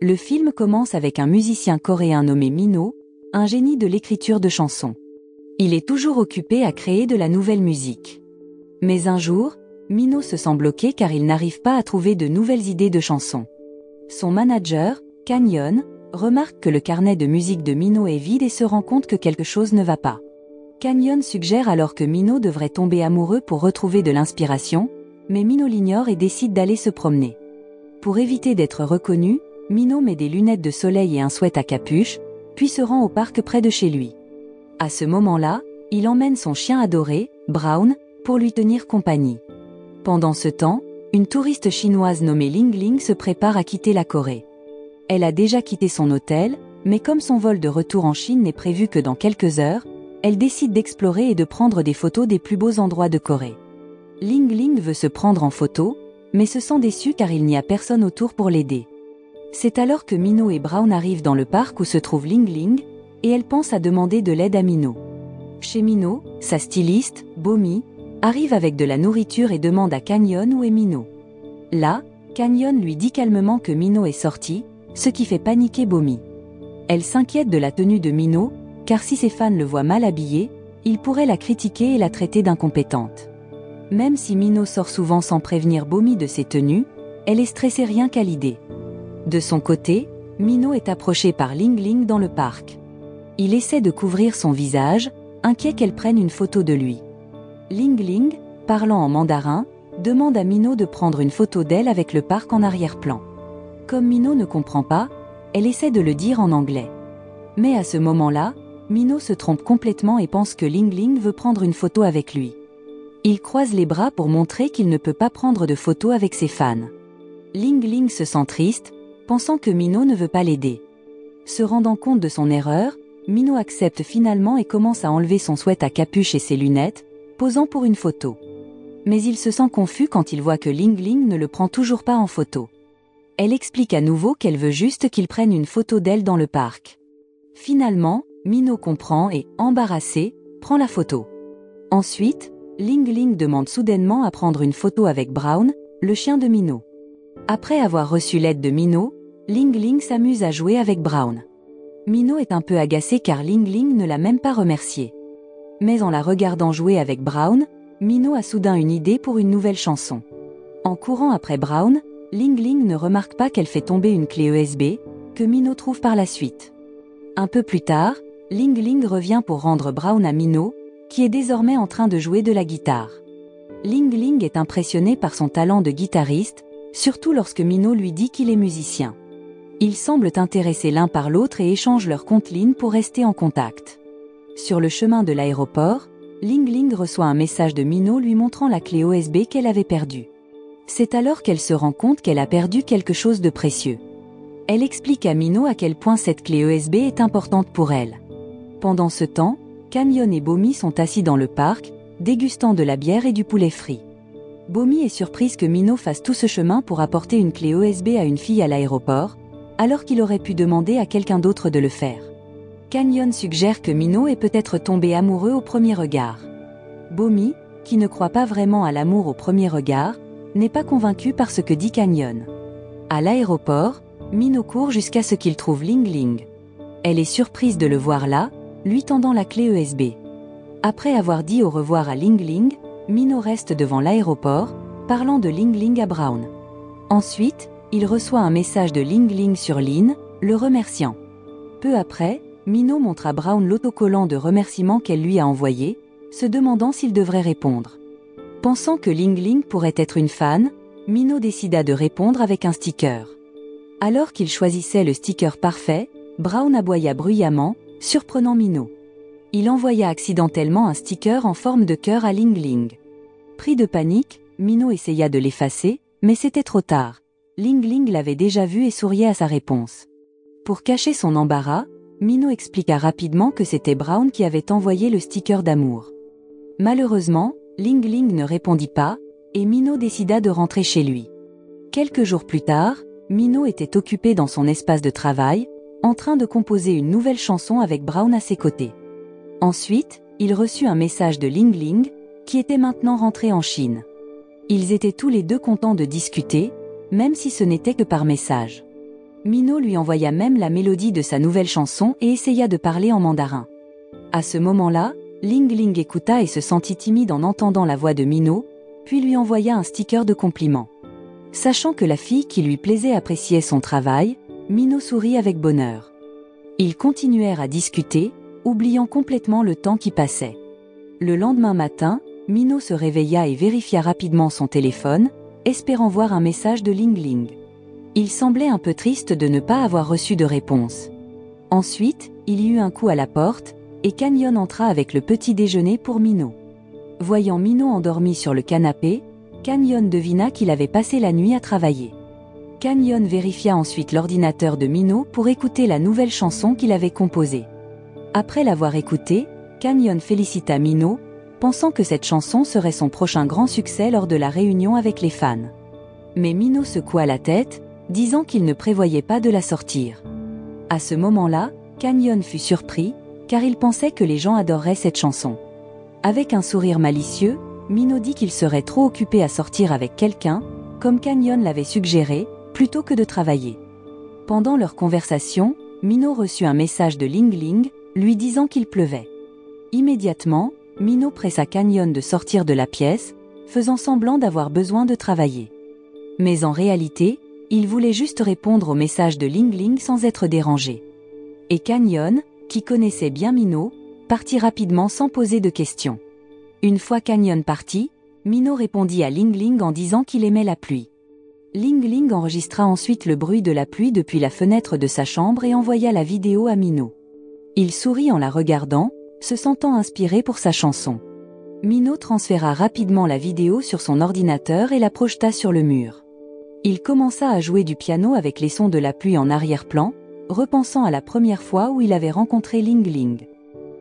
Le film commence avec un musicien coréen nommé Minho, un génie de l'écriture de chansons. Il est toujours occupé à créer de la nouvelle musique. Mais un jour, Minho se sent bloqué car il n'arrive pas à trouver de nouvelles idées de chansons. Son manager, Canyon, remarque que le carnet de musique de Minho est vide et se rend compte que quelque chose ne va pas. Canyon suggère alors que Minho devrait tomber amoureux pour retrouver de l'inspiration, mais Minho l'ignore et décide d'aller se promener. Pour éviter d'être reconnu, Minho met des lunettes de soleil et un sweat à capuche, puis se rend au parc près de chez lui. À ce moment-là, il emmène son chien adoré, Brown, pour lui tenir compagnie. Pendant ce temps, une touriste chinoise nommée Ling Ling se prépare à quitter la Corée. Elle a déjà quitté son hôtel, mais comme son vol de retour en Chine n'est prévu que dans quelques heures, elle décide d'explorer et de prendre des photos des plus beaux endroits de Corée. Ling Ling veut se prendre en photo, mais se sent déçue car il n'y a personne autour pour l'aider. C'est alors que Minho et Brown arrivent dans le parc où se trouve Ling Ling, et elle pense à demander de l'aide à Minho. Chez Minho, sa styliste, Bomi, arrive avec de la nourriture et demande à Canyon où est Minho. Là, Canyon lui dit calmement que Minho est sorti, ce qui fait paniquer Bomi. Elle s'inquiète de la tenue de Minho, car si ses fans le voient mal habillé, ils pourraient la critiquer et la traiter d'incompétente. Même si Minho sort souvent sans prévenir Bomi de ses tenues, elle est stressée rien qu'à l'idée. De son côté, Minho est approché par Ling Ling dans le parc. Il essaie de couvrir son visage, inquiet qu'elle prenne une photo de lui. Ling Ling, parlant en mandarin, demande à Minho de prendre une photo d'elle avec le parc en arrière-plan. Comme Minho ne comprend pas, elle essaie de le dire en anglais. Mais à ce moment-là, Minho se trompe complètement et pense que Ling Ling veut prendre une photo avec lui. Il croise les bras pour montrer qu'il ne peut pas prendre de photo avec ses fans. Ling Ling se sent triste, pensant que Minho ne veut pas l'aider. Se rendant compte de son erreur, Minho accepte finalement et commence à enlever son sweat à capuche et ses lunettes, posant pour une photo. Mais il se sent confus quand il voit que Ling Ling ne le prend toujours pas en photo. Elle explique à nouveau qu'elle veut juste qu'il prenne une photo d'elle dans le parc. Finalement, Minho comprend et, embarrassé, prend la photo. Ensuite, Ling Ling demande soudainement à prendre une photo avec Brown, le chien de Minho. Après avoir reçu l'aide de Minho, Ling Ling s'amuse à jouer avec Brown. Minho est un peu agacé car Ling Ling ne l'a même pas remercié. Mais en la regardant jouer avec Brown, Minho a soudain une idée pour une nouvelle chanson. En courant après Brown, Ling Ling ne remarque pas qu'elle fait tomber une clé USB, que Minho trouve par la suite. Un peu plus tard, Ling Ling revient pour rendre Brown à Minho, qui est désormais en train de jouer de la guitare. Ling Ling est impressionné par son talent de guitariste, surtout lorsque Minho lui dit qu'il est musicien. Ils semblent intéressés l'un par l'autre et échangent leurs comptes lignes pour rester en contact. Sur le chemin de l'aéroport, Ling Ling reçoit un message de Minho lui montrant la clé USB qu'elle avait perdue. C'est alors qu'elle se rend compte qu'elle a perdu quelque chose de précieux. Elle explique à Minho à quel point cette clé USB est importante pour elle. Pendant ce temps, Canyon et Bomi sont assis dans le parc, dégustant de la bière et du poulet frit. Bomi est surprise que Minho fasse tout ce chemin pour apporter une clé USB à une fille à l'aéroport, alors qu'il aurait pu demander à quelqu'un d'autre de le faire. Canyon suggère que Minho est peut-être tombé amoureux au premier regard. Bomi, qui ne croit pas vraiment à l'amour au premier regard, n'est pas convaincu par ce que dit Canyon. À l'aéroport, Minho court jusqu'à ce qu'il trouve Ling Ling. Elle est surprise de le voir là, lui tendant la clé USB. Après avoir dit au revoir à Ling Ling, Minho reste devant l'aéroport, parlant de Ling Ling à Brown. Ensuite, il reçoit un message de Ling Ling sur Line, le remerciant. Peu après, Minho montre à Brown l'autocollant de remerciement qu'elle lui a envoyé, se demandant s'il devrait répondre. Pensant que Ling Ling pourrait être une fan, Minho décida de répondre avec un sticker. Alors qu'il choisissait le sticker parfait, Brown aboya bruyamment, surprenant Minho. Il envoya accidentellement un sticker en forme de cœur à Ling Ling. Pris de panique, Minho essaya de l'effacer, mais c'était trop tard. Ling Ling l'avait déjà vu et souriait à sa réponse. Pour cacher son embarras, Minho expliqua rapidement que c'était Brown qui avait envoyé le sticker d'amour. Malheureusement, Ling Ling ne répondit pas, et Minho décida de rentrer chez lui. Quelques jours plus tard, Minho était occupé dans son espace de travail, en train de composer une nouvelle chanson avec Brown à ses côtés. Ensuite, il reçut un message de Ling Ling, qui était maintenant rentré en Chine. Ils étaient tous les deux contents de discuter, même si ce n'était que par message. Minot lui envoya même la mélodie de sa nouvelle chanson et essaya de parler en mandarin. À ce moment-là, Ling Ling écouta et se sentit timide en entendant la voix de Minot, puis lui envoya un sticker de compliment. Sachant que la fille qui lui plaisait appréciait son travail, Minot sourit avec bonheur. Ils continuèrent à discuter, oubliant complètement le temps qui passait. Le lendemain matin, Minot se réveilla et vérifia rapidement son téléphone, espérant voir un message de Ling Ling. Il semblait un peu triste de ne pas avoir reçu de réponse. Ensuite, il y eut un coup à la porte, et Canyon entra avec le petit déjeuner pour Minot. Voyant Minot endormi sur le canapé, Canyon devina qu'il avait passé la nuit à travailler. Canyon vérifia ensuite l'ordinateur de Minot pour écouter la nouvelle chanson qu'il avait composée. Après l'avoir écoutée, Canyon félicita Minot, pensant que cette chanson serait son prochain grand succès lors de la réunion avec les fans. Mais Minot secoua la tête, disant qu'il ne prévoyait pas de la sortir. À ce moment-là, Canyon fut surpris, car il pensait que les gens adoreraient cette chanson. Avec un sourire malicieux, Minot dit qu'il serait trop occupé à sortir avec quelqu'un, comme Canyon l'avait suggéré, plutôt que de travailler. Pendant leur conversation, Minot reçut un message de Ling Ling, lui disant qu'il pleuvait. Immédiatement, Minot pressa Canyon de sortir de la pièce, faisant semblant d'avoir besoin de travailler. Mais en réalité, il voulait juste répondre au message de Ling Ling sans être dérangé. Et Canyon, qui connaissait bien Minot, partit rapidement sans poser de questions. Une fois Canyon parti, Minot répondit à Ling Ling en disant qu'il aimait la pluie. Ling Ling enregistra ensuite le bruit de la pluie depuis la fenêtre de sa chambre et envoya la vidéo à Minot. Il sourit en la regardant, se sentant inspiré pour sa chanson. Minot transféra rapidement la vidéo sur son ordinateur et la projeta sur le mur. Il commença à jouer du piano avec les sons de la pluie en arrière-plan, repensant à la première fois où il avait rencontré Ling Ling.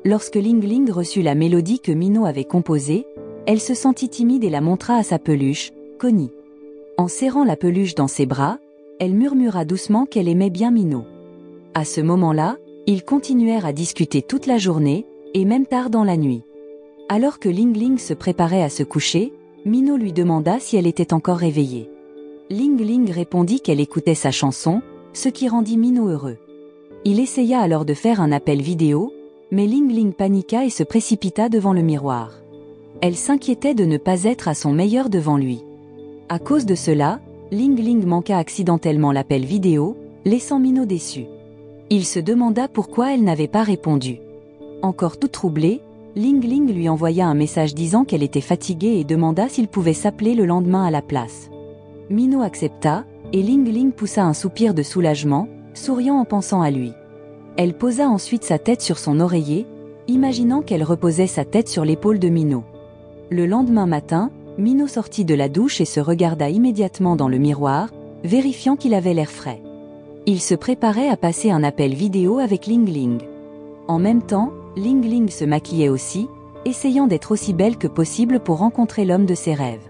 Lorsque Ling Ling reçut la mélodie que Minot avait composée, elle se sentit timide et la montra à sa peluche, Connie. En serrant la peluche dans ses bras, elle murmura doucement qu'elle aimait bien Minot. À ce moment-là, ils continuèrent à discuter toute la journée, et même tard dans la nuit. Alors que Ling Ling se préparait à se coucher, Minot lui demanda si elle était encore réveillée. Ling Ling répondit qu'elle écoutait sa chanson, ce qui rendit Minot heureux. Il essaya alors de faire un appel vidéo, mais Ling Ling paniqua et se précipita devant le miroir. Elle s'inquiétait de ne pas être à son meilleur devant lui. À cause de cela, Ling Ling manqua accidentellement l'appel vidéo, laissant Minot déçu. Il se demanda pourquoi elle n'avait pas répondu. Encore toute troublée, Ling Ling lui envoya un message disant qu'elle était fatiguée et demanda s'il pouvait s'appeler le lendemain à la place. Minot accepta, et Ling Ling poussa un soupir de soulagement, souriant en pensant à lui. Elle posa ensuite sa tête sur son oreiller, imaginant qu'elle reposait sa tête sur l'épaule de Minot. Le lendemain matin, Minot sortit de la douche et se regarda immédiatement dans le miroir, vérifiant qu'il avait l'air frais. Il se préparait à passer un appel vidéo avec Ling Ling. En même temps, Ling Ling se maquillait aussi, essayant d'être aussi belle que possible pour rencontrer l'homme de ses rêves.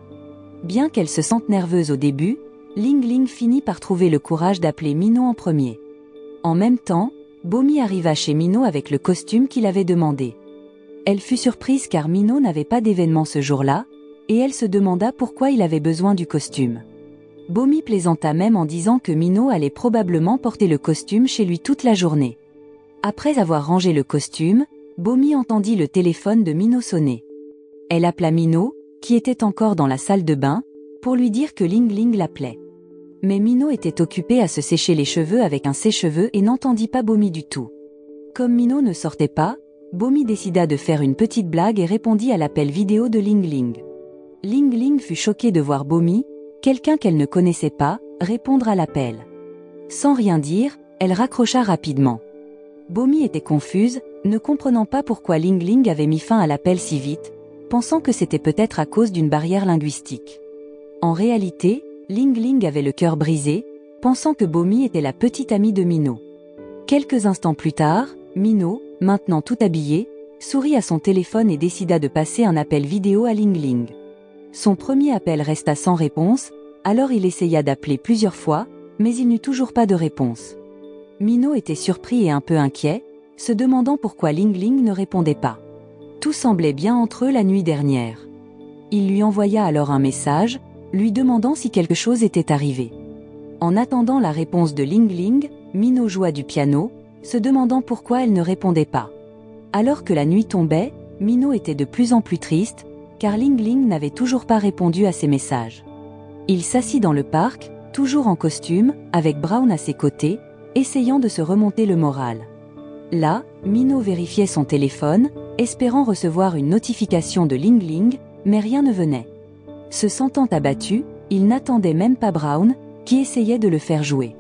Bien qu'elle se sente nerveuse au début, Ling Ling finit par trouver le courage d'appeler Minot en premier. En même temps, Bomi arriva chez Minot avec le costume qu'il avait demandé. Elle fut surprise car Minot n'avait pas d'événement ce jour-là, et elle se demanda pourquoi il avait besoin du costume. Bomi plaisanta même en disant que Minot allait probablement porter le costume chez lui toute la journée. Après avoir rangé le costume, Bomi entendit le téléphone de Minot sonner. Elle appela Minot, qui était encore dans la salle de bain, pour lui dire que Ling Ling l'appelait. Mais Minot était occupé à se sécher les cheveux avec un sèche-cheveux et n'entendit pas Bomi du tout. Comme Minot ne sortait pas, Bomi décida de faire une petite blague et répondit à l'appel vidéo de Ling Ling. Ling Ling fut choquée de voir Bomi, quelqu'un qu'elle ne connaissait pas, répondre à l'appel. Sans rien dire, elle raccrocha rapidement. Bomi était confuse, ne comprenant pas pourquoi Ling Ling avait mis fin à l'appel si vite, pensant que c'était peut-être à cause d'une barrière linguistique. En réalité, Ling Ling avait le cœur brisé, pensant que Bomi était la petite amie de Minot. Quelques instants plus tard, Minot, maintenant tout habillé, sourit à son téléphone et décida de passer un appel vidéo à Ling Ling. Son premier appel resta sans réponse, alors il essaya d'appeler plusieurs fois, mais il n'eut toujours pas de réponse. Minot était surpris et un peu inquiet, se demandant pourquoi Ling Ling ne répondait pas. Tout semblait bien entre eux la nuit dernière. Il lui envoya alors un message, lui demandant si quelque chose était arrivé. En attendant la réponse de Ling Ling, Minho joua du piano, se demandant pourquoi elle ne répondait pas. Alors que la nuit tombait, Minho était de plus en plus triste, car Ling Ling n'avait toujours pas répondu à ses messages. Il s'assit dans le parc, toujours en costume, avec Brown à ses côtés, essayant de se remonter le moral. Là, Minho vérifiait son téléphone, espérant recevoir une notification de Ling Ling, mais rien ne venait. Se sentant abattu, il n'attendait même pas Brown, qui essayait de le faire jouer.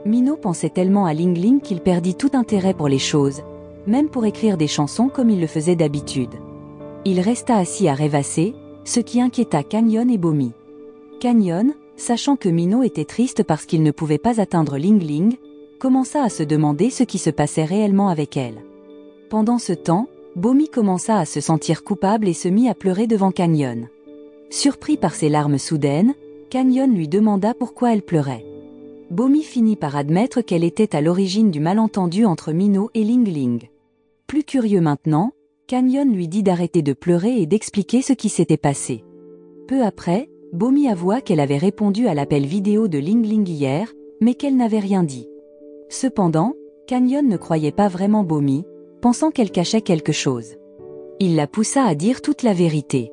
Minho pensait tellement à Ling Ling qu'il perdit tout intérêt pour les choses, même pour écrire des chansons comme il le faisait d'habitude. Il resta assis à rêvasser, ce qui inquiéta Canyon et Bomi. Canyon, sachant que Minho était triste parce qu'il ne pouvait pas atteindre Ling Ling, commença à se demander ce qui se passait réellement avec elle. Pendant ce temps, Bomi commença à se sentir coupable et se mit à pleurer devant Canyon. Surpris par ses larmes soudaines, Canyon lui demanda pourquoi elle pleurait. Bomi finit par admettre qu'elle était à l'origine du malentendu entre Minho et Ling Ling. Plus curieux maintenant, Canyon lui dit d'arrêter de pleurer et d'expliquer ce qui s'était passé. Peu après, Bomi avoua qu'elle avait répondu à l'appel vidéo de Ling Ling hier, mais qu'elle n'avait rien dit. Cependant, Canyon ne croyait pas vraiment Bomi, pensant qu'elle cachait quelque chose. Il la poussa à dire toute la vérité.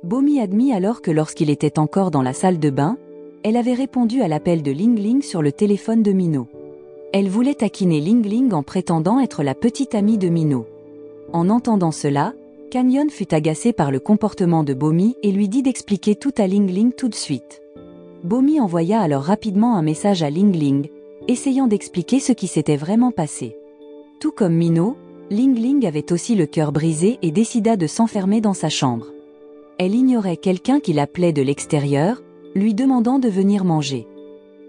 Bomi admit alors que lorsqu'il était encore dans la salle de bain, elle avait répondu à l'appel de Ling Ling sur le téléphone de Minho. Elle voulait taquiner Ling Ling en prétendant être la petite amie de Minho. En entendant cela, Canyon fut agacé par le comportement de Bomi et lui dit d'expliquer tout à Ling Ling tout de suite. Bomi envoya alors rapidement un message à Ling Ling, essayant d'expliquer ce qui s'était vraiment passé. Tout comme Minho, Ling Ling avait aussi le cœur brisé et décida de s'enfermer dans sa chambre. Elle ignorait quelqu'un qui l'appelait de l'extérieur, lui demandant de venir manger.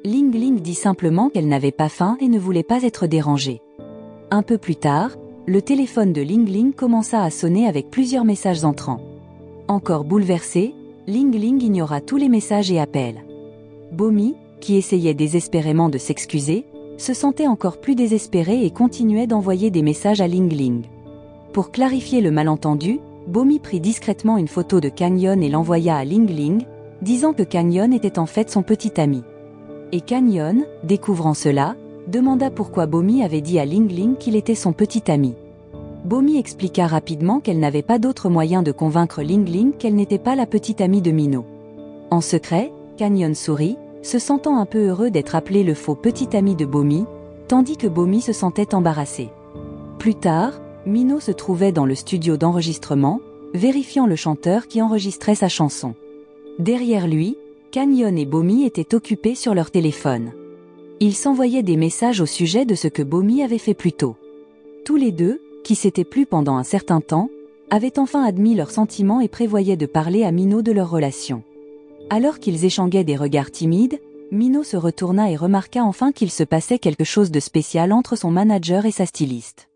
Ling Ling dit simplement qu'elle n'avait pas faim et ne voulait pas être dérangée. Un peu plus tard, le téléphone de Ling Ling commença à sonner avec plusieurs messages entrants. Encore bouleversée, Ling Ling ignora tous les messages et appels. Bomi, qui essayait désespérément de s'excuser, se sentait encore plus désespéré et continuait d'envoyer des messages à Ling Ling. Pour clarifier le malentendu, Bomi prit discrètement une photo de Canyon et l'envoya à Ling Ling, disant que Canyon était en fait son petit ami. Et Canyon, découvrant cela, demanda pourquoi Bomi avait dit à Ling Ling qu'il était son petit ami. Bomi expliqua rapidement qu'elle n'avait pas d'autre moyen de convaincre Ling Ling qu'elle n'était pas la petite amie de Minho. En secret, Canyon sourit, se sentant un peu heureux d'être appelé le faux petit ami de Bomi, tandis que Bomi se sentait embarrassé. Plus tard, Minho se trouvait dans le studio d'enregistrement, vérifiant le chanteur qui enregistrait sa chanson. Derrière lui, Canyon et Bomi étaient occupés sur leur téléphone. Ils s'envoyaient des messages au sujet de ce que Bomi avait fait plus tôt. Tous les deux, qui s'étaient plu pendant un certain temps, avaient enfin admis leurs sentiments et prévoyaient de parler à Minho de leur relation. Alors qu'ils échangeaient des regards timides, Minho se retourna et remarqua enfin qu'il se passait quelque chose de spécial entre son manager et sa styliste.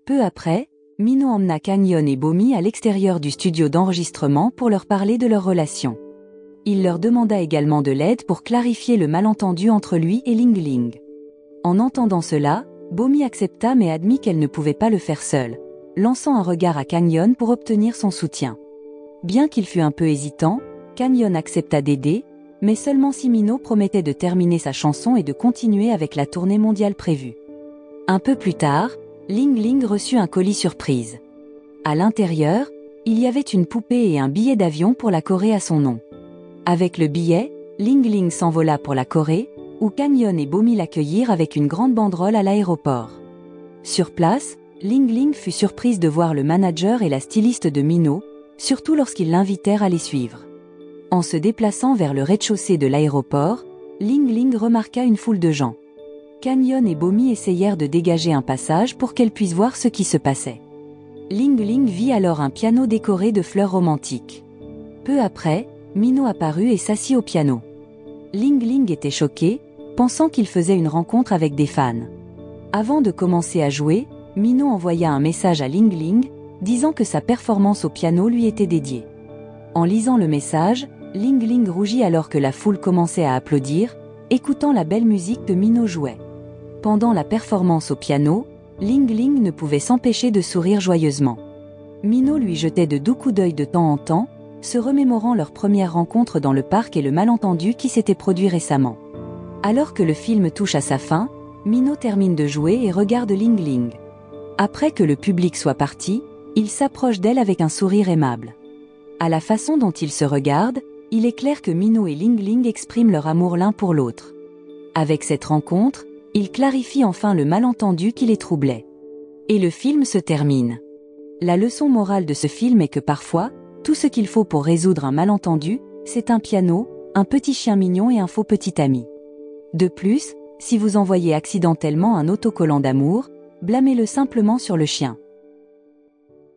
Peu après, Minho emmena Canyon et Bomi à l'extérieur du studio d'enregistrement pour leur parler de leur relation. Il leur demanda également de l'aide pour clarifier le malentendu entre lui et Ling Ling. En entendant cela, Bomi accepta mais admit qu'elle ne pouvait pas le faire seule, lançant un regard à Canyon pour obtenir son soutien. Bien qu'il fût un peu hésitant, Canyon accepta d'aider, mais seulement si Minho promettait de terminer sa chanson et de continuer avec la tournée mondiale prévue. Un peu plus tard, Ling Ling reçut un colis surprise. À l'intérieur, il y avait une poupée et un billet d'avion pour la Corée à son nom. Avec le billet, Ling Ling s'envola pour la Corée, où Canyon et Bomi l'accueillirent avec une grande banderole à l'aéroport. Sur place, Ling Ling fut surprise de voir le manager et la styliste de Minho, surtout lorsqu'ils l'invitèrent à les suivre. En se déplaçant vers le rez-de-chaussée de l'aéroport, Ling Ling remarqua une foule de gens. Canyon et Bomi essayèrent de dégager un passage pour qu'elle puisse voir ce qui se passait. Ling Ling vit alors un piano décoré de fleurs romantiques. Peu après, Minho apparut et s'assit au piano. Ling Ling était choquée, pensant qu'il faisait une rencontre avec des fans. Avant de commencer à jouer, Minho envoya un message à Ling Ling, disant que sa performance au piano lui était dédiée. En lisant le message, Ling Ling rougit alors que la foule commençait à applaudir, écoutant la belle musique que Minho jouait. Pendant la performance au piano, Ling Ling ne pouvait s'empêcher de sourire joyeusement. Minho lui jetait de doux coups d'œil de temps en temps, se remémorant leur première rencontre dans le parc et le malentendu qui s'était produit récemment. Alors que le film touche à sa fin, Minot termine de jouer et regarde Ling Ling. Après que le public soit parti, il s'approche d'elle avec un sourire aimable. À la façon dont ils se regardent, il est clair que Minot et Ling Ling expriment leur amour l'un pour l'autre. Avec cette rencontre, ils clarifient enfin le malentendu qui les troublait. Et le film se termine. La leçon morale de ce film est que parfois, tout ce qu'il faut pour résoudre un malentendu, c'est un piano, un petit chien mignon et un faux petit ami. De plus, si vous envoyez accidentellement un autocollant d'amour, blâmez-le simplement sur le chien.